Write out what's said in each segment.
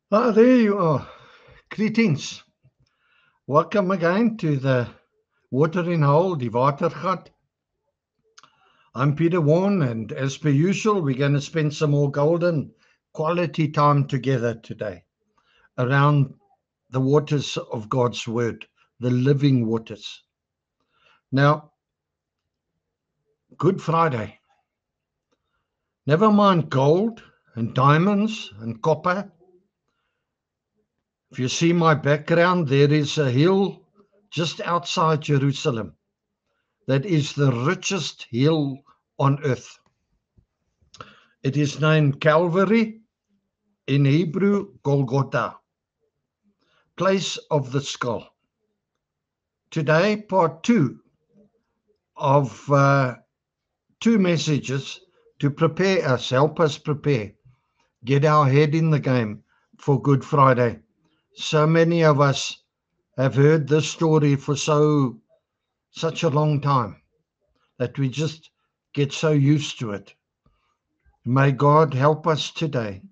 Ah, there you are. Greetings. Welcome again to the Watering Hole, die Watergat. I'm Peter Warren, and as per usual, we're going to spend some more golden quality time together today around the waters of God's Word, the living waters. Now, Good Friday. Never mind gold and diamonds and copper. If you see my background, there is a hill just outside Jerusalem that is the richest hill on earth. It is named Calvary, in Hebrew, Golgotha, place of the skull. Today, part two of two messages to prepare us, help us prepare, get our head in the game for Good Friday. So many of us have heard this story for such a long time that we just get so used to it. May God help us today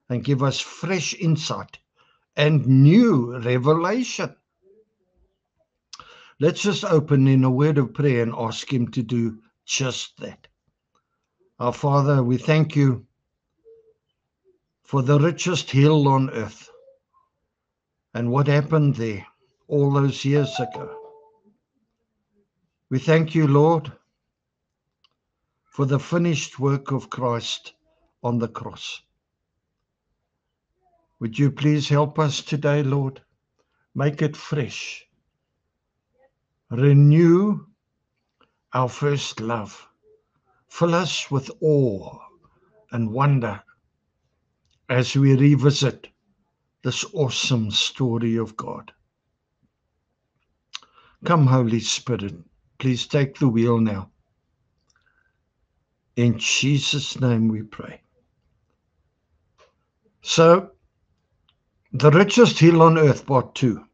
and give us fresh insight and new revelation. Let's just open in a word of prayer and ask Him to do just that. Our Father, we thank you for the richest hill on earth and what happened there all those years ago. We thank you, Lord, for the finished work of Christ on the cross. Would you please help us today, Lord? Make it fresh. Renew our first love. Fill us with awe and wonder as we revisit this awesome story of God. Come, Holy Spirit, please take the wheel now. In Jesus' name we pray. So, the richest hill on earth, part two.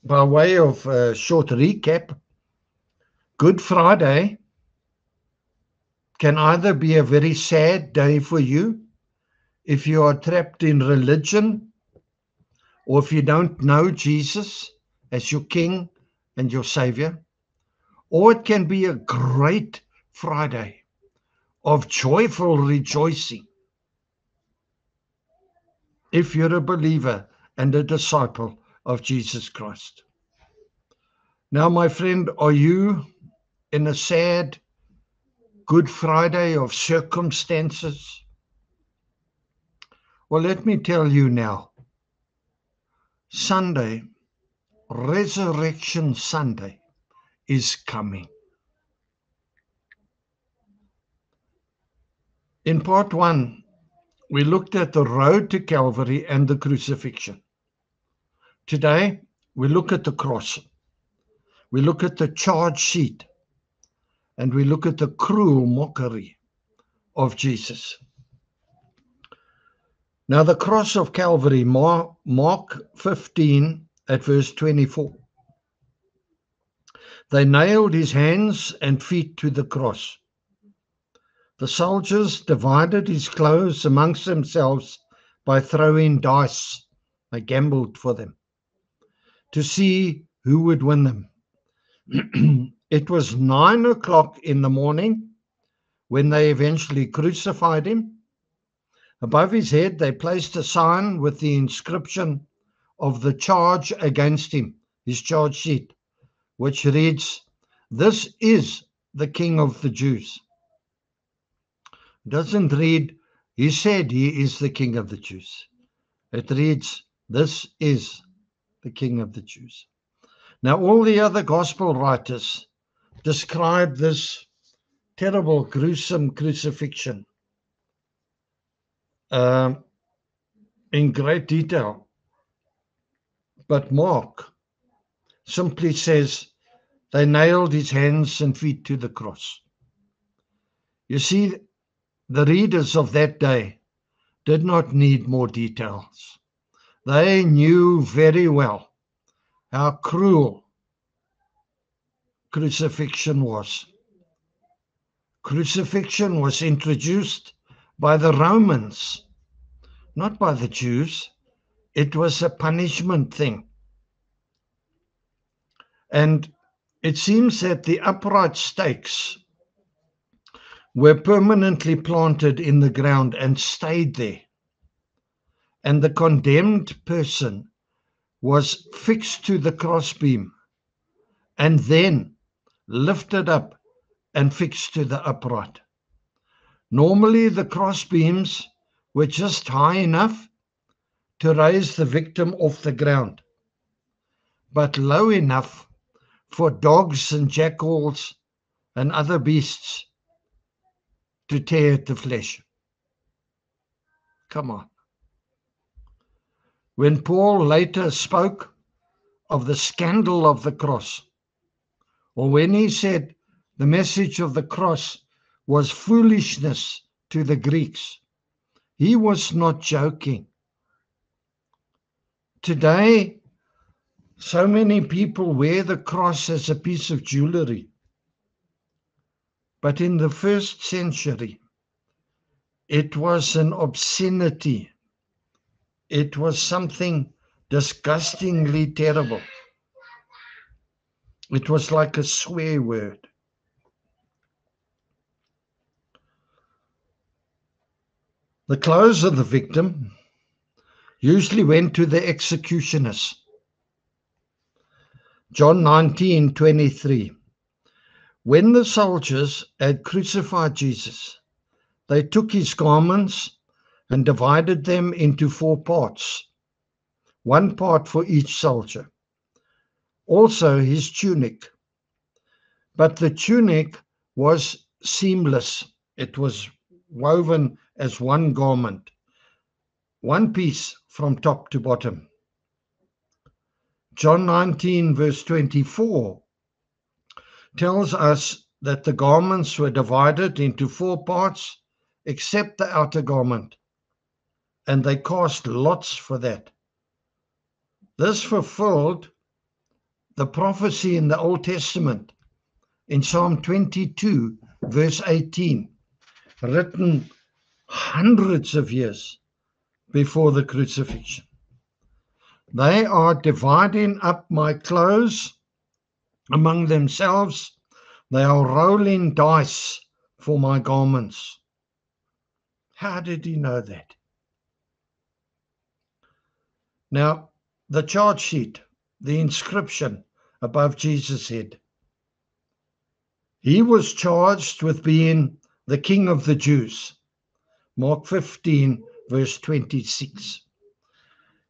By way of a short recap, Good Friday can either be a very sad day for you if you are trapped in religion, or if you don't know Jesus as your King and your Savior, or it can be a great Friday of joyful rejoicing if you're a believer and a disciple of Jesus Christ. Now, my friend, are you in a sad Good Friday of circumstances? Well, let me tell you now, Sunday, Resurrection Sunday, is coming. In part one, we looked at the road to Calvary and the crucifixion. Today, we look at the cross. We look at the charge sheet, and we look at the cruel mockery of Jesus. Now, the cross of Calvary, Mark 15 at verse 24. They nailed his hands and feet to the cross. The soldiers divided his clothes amongst themselves by throwing dice. They gambled for them to see who would win them. It was 9 o'clock in the morning when they eventually crucified him. Above his head, they placed a sign with the inscription of the charge against him, his charge sheet, which reads, "This is the King of the Jews." It doesn't read, "He said he is the King of the Jews." It reads, "This is the King of the Jews." Now, all the other gospel writers describe this terrible, gruesome crucifixion in great detail. But Mark simply says they nailed his hands and feet to the cross. You see, the readers of that day did not need more details. They knew very well how cruel crucifixion was. Crucifixion was introduced by the Romans, not by the Jews. It was a punishment thing. And it seems that the upright stakes were permanently planted in the ground and stayed there. And the condemned person was fixed to the crossbeam and then lifted up and fixed to the upright. Normally, the crossbeams were just high enough to raise the victim off the ground, but low enough for dogs and jackals and other beasts to tear at the flesh. Come on. When Paul later spoke of the scandal of the cross, or when he said the message of the cross was foolishness to the Greeks, he was not joking. Today, so many people wear the cross as a piece of jewelry. But in the first century, it was an obscenity. It was something disgustingly terrible. It was like a swear word. The clothes of the victim usually went to the executioners. John 19:23. When the soldiers had crucified Jesus, they took his garments and divided them into 4 parts, 1 part for each soldier. Also his tunic. But the tunic was seamless. It was woven as one garment, one piece from top to bottom. John 19 verse 24 tells us that the garments were divided into 4 parts except the outer garment, and they cast lots for that. This fulfilled the prophecy in the Old Testament in Psalm 22 verse 18, written hundreds of years before the crucifixion. They are dividing up my clothes among themselves. They are rolling dice for my garments. How did he know that? Now, the charge sheet, the inscription above Jesus' head. He was charged with being the King of the Jews. Mark 15, verse 26.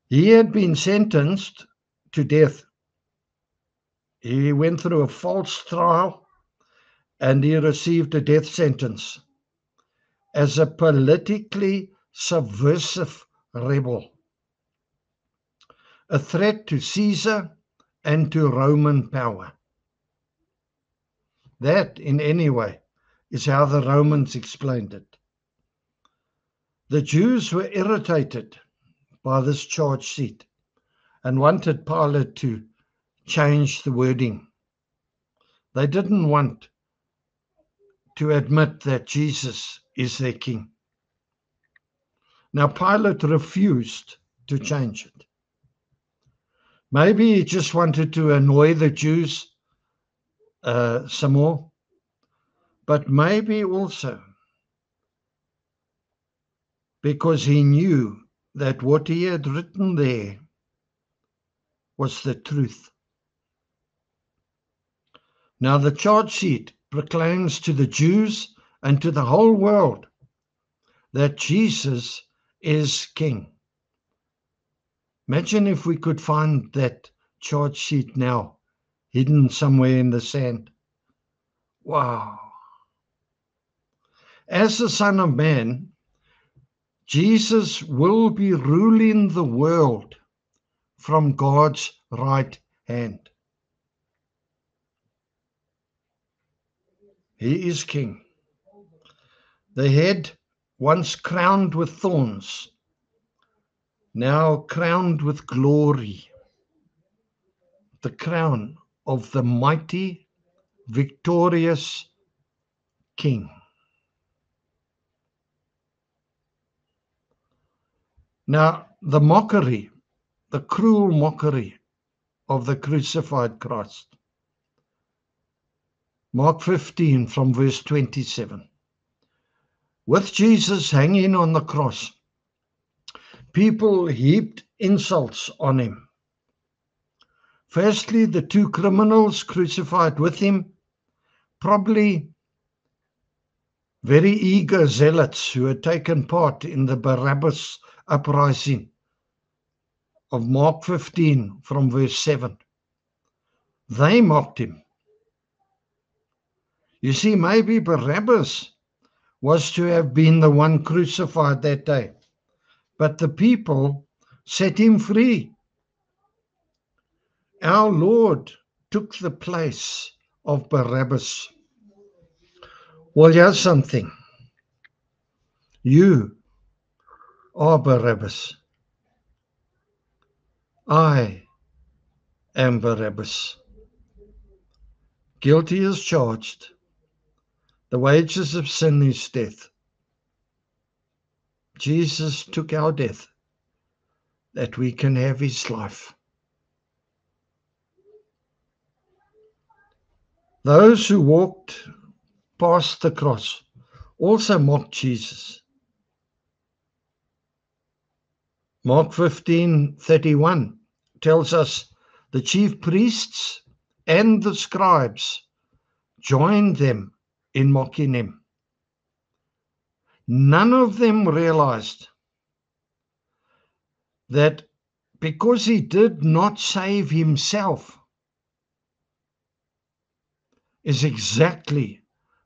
He had been sentenced to death. He went through a false trial and he received a death sentence as a politically subversive rebel, a threat to Caesar and to Roman power. That, in any way, is how the Romans explained it. The Jews were irritated by this charge sheet and wanted Pilate to change the wording. They didn't want to admit that Jesus is their king. Now, Pilate refused to change it. Maybe he just wanted to annoy the Jews some more, but maybe also because he knew that what he had written there was the truth. Now, the charge sheet proclaims to the Jews and to the whole world that Jesus is king. Imagine if we could find that charge sheet now, hidden somewhere in the sand. Wow. As the Son of Man, Jesus will be ruling the world from God's right hand. He is king. The head, once crowned with thorns, now crowned with glory. The crown of the mighty, victorious King. Now, the mockery a cruel mockery of the crucified Christ. Mark 15 from verse 27. With Jesus hanging on the cross, people heaped insults on him. Firstly, the two criminals crucified with him, probably very eager zealots who had taken part in the Barabbas uprising of Mark 15 from verse 7. They mocked him. You see, maybe Barabbas was to have been the one crucified that day, but the people set him free. Our Lord took the place of Barabbas. Well, here's something. You are Barabbas. I am Barabbas. Guilty as charged. The wages of sin is death. Jesus took our death that we can have his life. Those who walked past the cross also mocked Jesus. Mark 15:31 tells us the chief priests and the scribes joined them in mocking him. None of them realized that because he did not save himself is exactly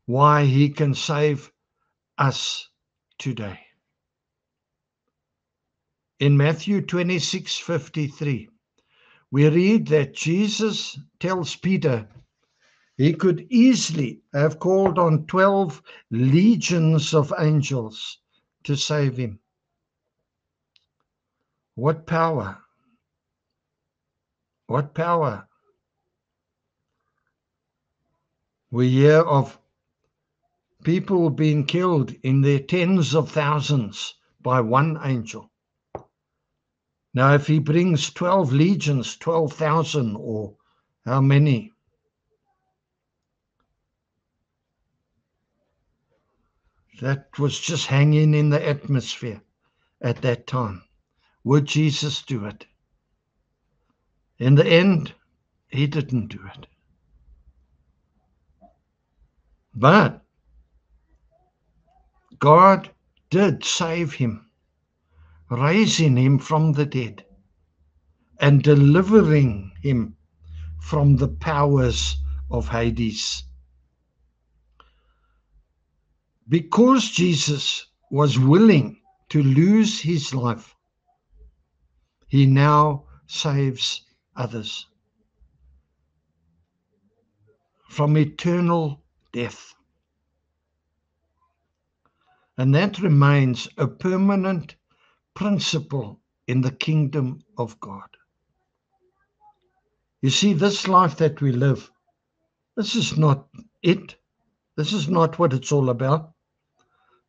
why he can save us today. In Matthew 26:53, we read that Jesus tells Peter he could easily have called on 12 legions of angels to save him. What power! What power! We hear of people being killed in their tens of thousands by one angel. Now, if he brings 12 legions, 12,000, or how many? That was just hanging in the atmosphere at that time. Would Jesus do it? In the end, he didn't do it. But God did save him, raising him from the dead and delivering him from the powers of Hades. Because Jesus was willing to lose his life, he now saves others from eternal death. And that remains a permanent principle in the kingdom of God. You see, this life that we live, this is not it. This is not what it's all about.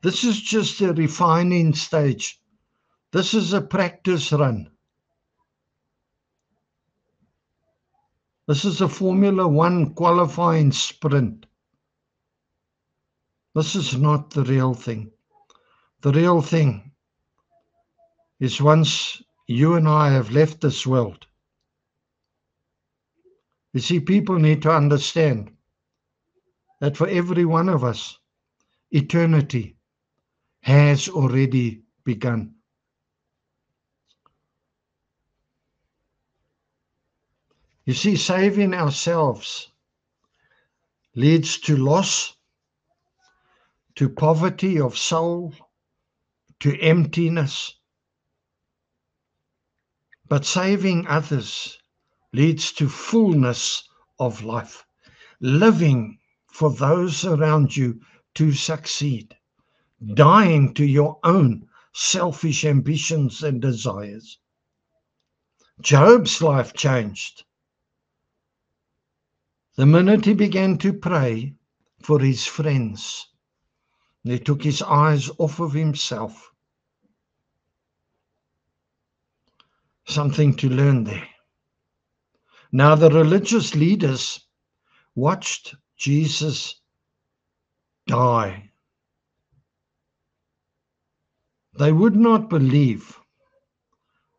This is just a refining stage. This is a practice run. This is a Formula One qualifying sprint. This is not the real thing. The real thing is once you and I have left this world. You see, people need to understand that for every one of us, eternity has already begun. You see, saving ourselves leads to loss, to poverty of soul, to emptiness. But saving others leads to fullness of life, living for those around you to succeed, dying to your own selfish ambitions and desires. Job's life changed the minute he began to pray for his friends. He took his eyes off of himself. Something to learn there. Now, the religious leaders watched Jesus die. They would not believe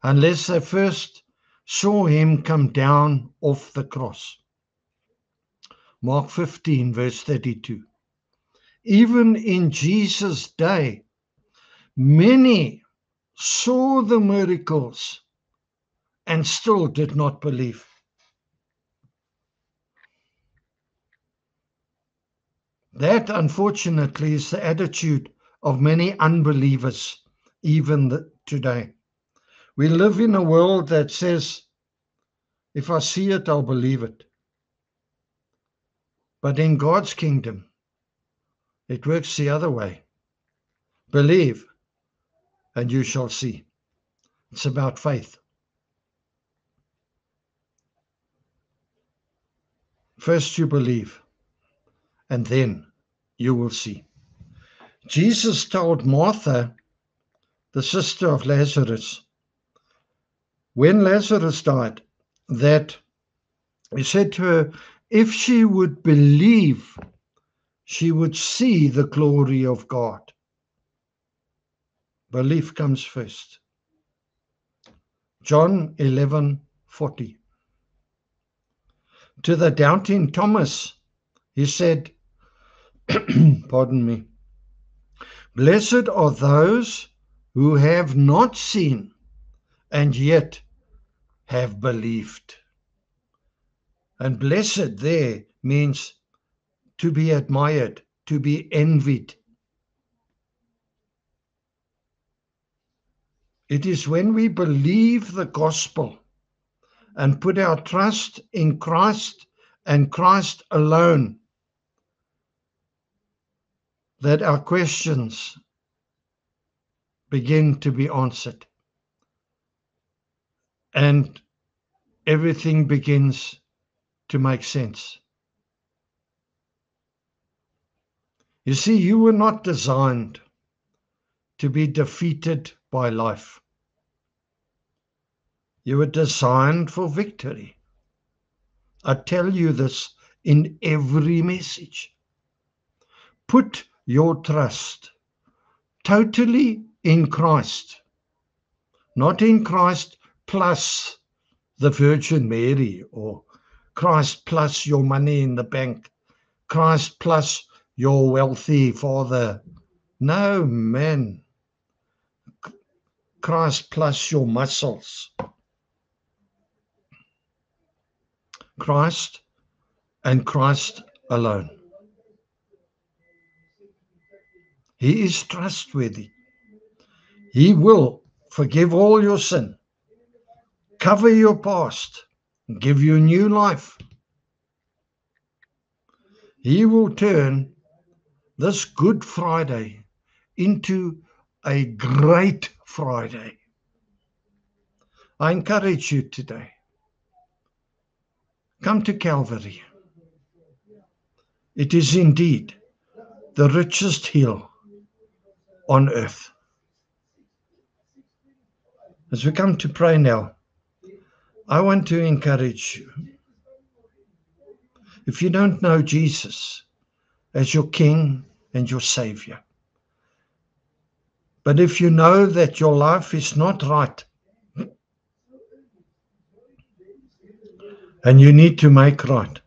unless they first saw him come down off the cross. Mark 15, verse 32. Even in Jesus' day, many saw the miracles and still did not believe. That, unfortunately, is the attitude of many unbelievers even today. We live in a world that says, if I see it, I'll believe it. But in God's kingdom, it works the other way. Believe, and you shall see. It's about faith. First you believe, and then you will see. Jesus told Martha, the sister of Lazarus, when Lazarus died, that he said to her, if she would believe, she would see the glory of God. Belief comes first. John 11:40. To the doubting Thomas, he said, pardon me, blessed are those who have not seen and yet have believed. And blessed there means to be admired, to be envied. It is when we believe the gospel and put our trust in Christ and Christ alone that our questions begin to be answered. And everything begins to make sense. You see, you were not designed to be defeated by life. You were designed for victory. I tell you this in every message. Put your trust totally in Christ, not in Christ plus the Virgin Mary or Christ plus your money in the bank, Christ plus your wealthy father. No, man. Christ plus your muscles. Christ and Christ alone. He is trustworthy. He will forgive all your sin, cover your past, give you new life. He will turn this Good Friday into a great Friday. I encourage you today, come to Calvary. It is indeed the richest hill on earth. As we come to pray now, I want to encourage you. If you don't know Jesus as your King and your Savior, but if you know that your life is not right and you need to make right,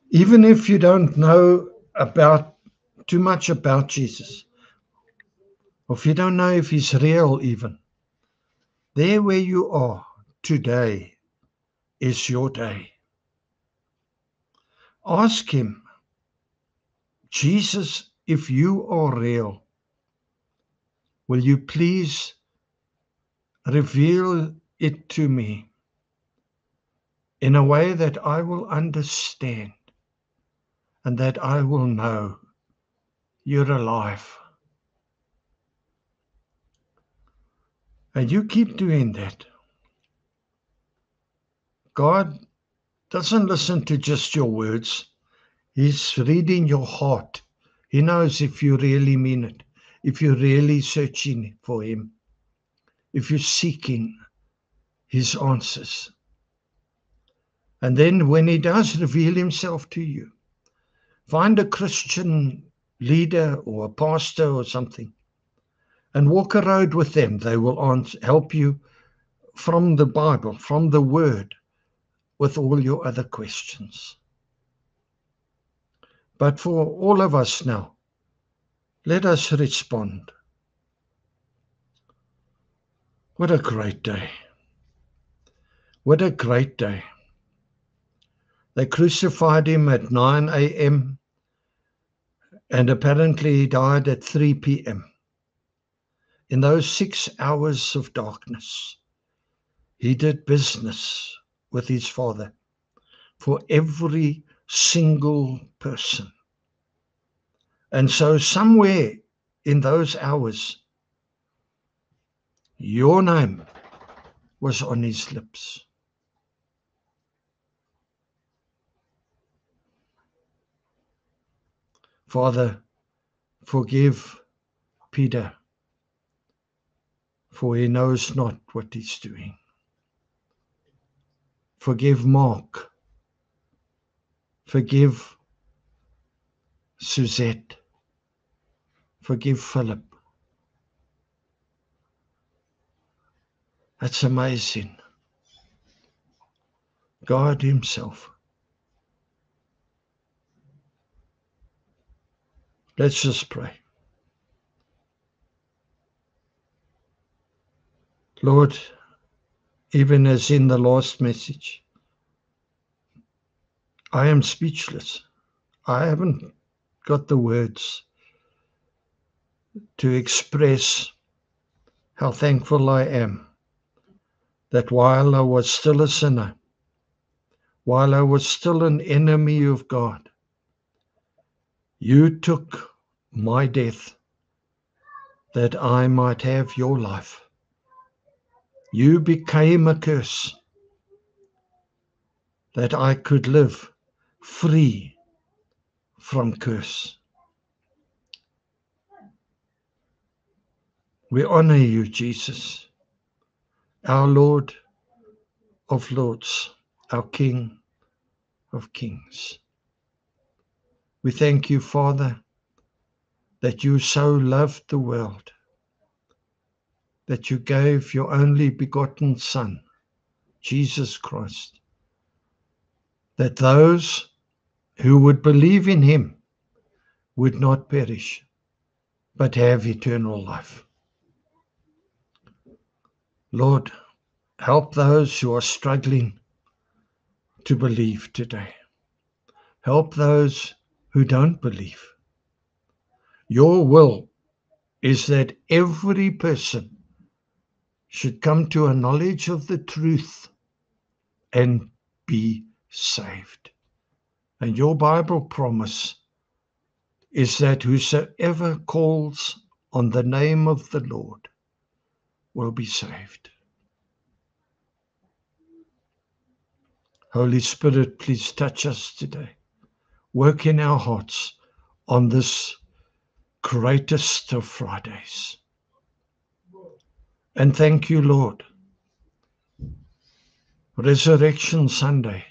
even if you don't know too much about Jesus, or if you don't know if he's real even, there where you are today is your day. Ask him, Jesus, if you are real, will you please reveal it to me in a way that I will understand and that I will know you're alive. And you keep doing that. God doesn't listen to just your words. He's reading your heart. He knows if you really mean it, if you're really searching for him. if you're seeking his answers. And then when he does reveal himself to you, find a Christian leader or a pastor or something and walk a road with them. They will help you from the Bible, from the Word, with all your other questions. But for all of us now, let us respond. What a great day. What a great day. They crucified him at 9 a.m. and apparently he died at 3 p.m. In those 6 hours of darkness, he did business with his Father for every single person. And so somewhere in those hours, your name was on his lips. Father, forgive Peter, for he knows not what he's doing. Forgive Mark. Forgive Suzette. Forgive Philip. That's amazing. God himself. Let's just pray. Lord, even as in the last message, I am speechless. I haven't got the words to express how thankful I am that while I was still a sinner, while I was still an enemy of God, you took my death that I might have your life. You became a curse that I could live free from curse. We honor you, Jesus, our Lord of Lords, our King of Kings. We thank you, Father, that you so loved the world, that you gave your only begotten Son, Jesus Christ, that those who would believe in him would not perish, but have eternal life. Lord, help those who are struggling to believe today. Help those who don't believe. Your will is that every person should come to a knowledge of the truth and be saved. And your Bible promise is that whosoever calls on the name of the Lord will be saved. Holy Spirit, please touch us today. Work in our hearts on this greatest of Fridays. And thank you, Lord. Resurrection Sunday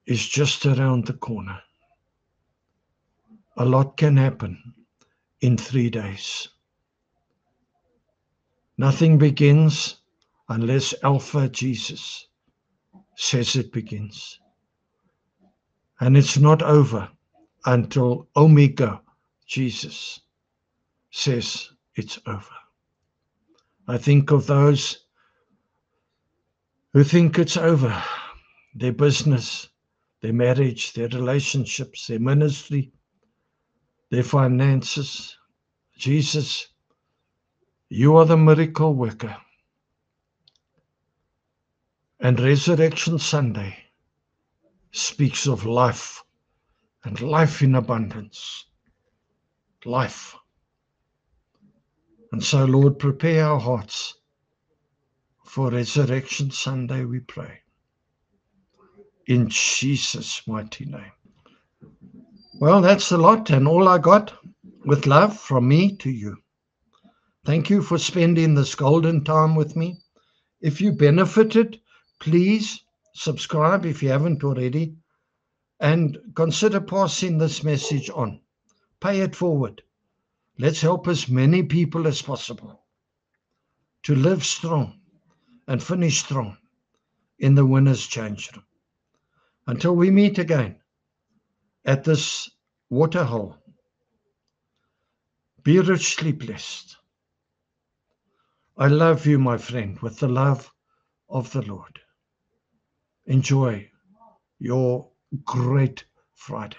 is just around the corner. A lot can happen in 3 days. Nothing begins unless Alpha Jesus says it begins. And it's not over until Omega Jesus says it's over. I think of those who think it's over, their business, their marriage, their relationships, their ministry, their finances. Jesus, you are the miracle worker. And Resurrection Sunday speaks of life and life in abundance. Life. And so, Lord, prepare our hearts for Resurrection Sunday, we pray. In Jesus' mighty name. Well, that's a lot and all I got with love from me to you. Thank you for spending this golden time with me. If you benefited, please subscribe if you haven't already, and consider passing this message on. Pay it forward. Let's help as many people as possible to live strong and finish strong in the winner's change room. Until we meet again at this waterhole, be richly blessed. I love you, my friend, with the love of the Lord. Enjoy your great Friday.